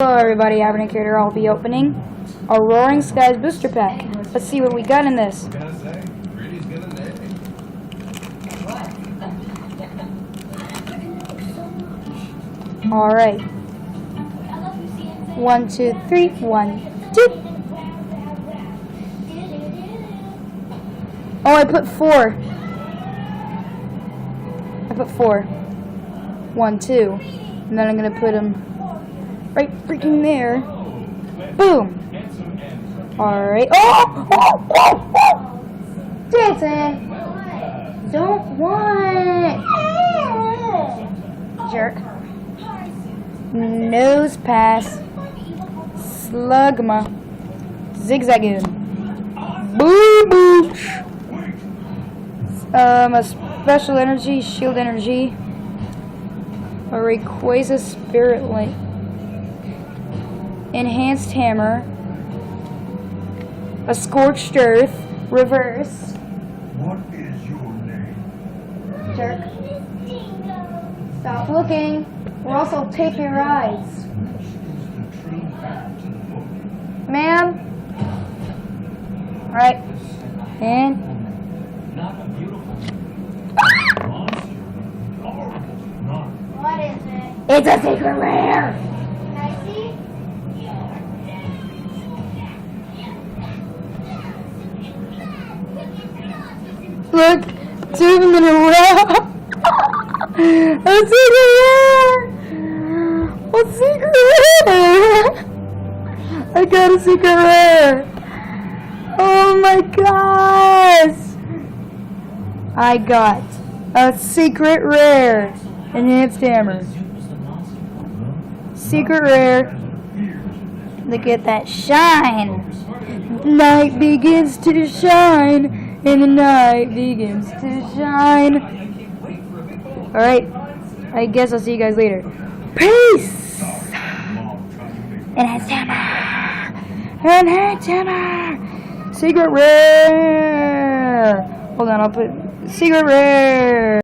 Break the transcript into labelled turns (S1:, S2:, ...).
S1: Hello everybody, Abernathy here. I'll be opening a Roaring Skies booster pack. Let's see what we got in this. Alright. 1, 2, 3, 1, 2. Oh, I put 4. I put 4. 1, 2. And then I'm gonna put them right freaking there. Boom. Alright. Oh! Dancing! Don't want! Jerk. Nose pass. Slugma. Zigzagoon. Boo booch. A special energy, shield energy. A Rayquaza Spirit Link. Enhanced Hammer. A Scorched Earth. Reverse.
S2: What is your name?
S1: Jerk. Stop looking. We'll also take your rides. Ma'am? Alright. And
S2: Not a beautiful monster. Not.
S3: What is it?
S1: it's a secret rare!
S3: Can I see?
S1: Look, 2 of them in a row. A secret rare! A secret rare! I got a secret rare! Oh my gosh! I got a secret rare. Enhanced Hammer. Secret rare. Look at that shine. Night begins to shine, and the night begins to shine. Alright, I guess I'll see you guys later. Peace! Enhanced Hammer! Enhanced Hammer! Secret rare! Hold on, I'll put secret rare!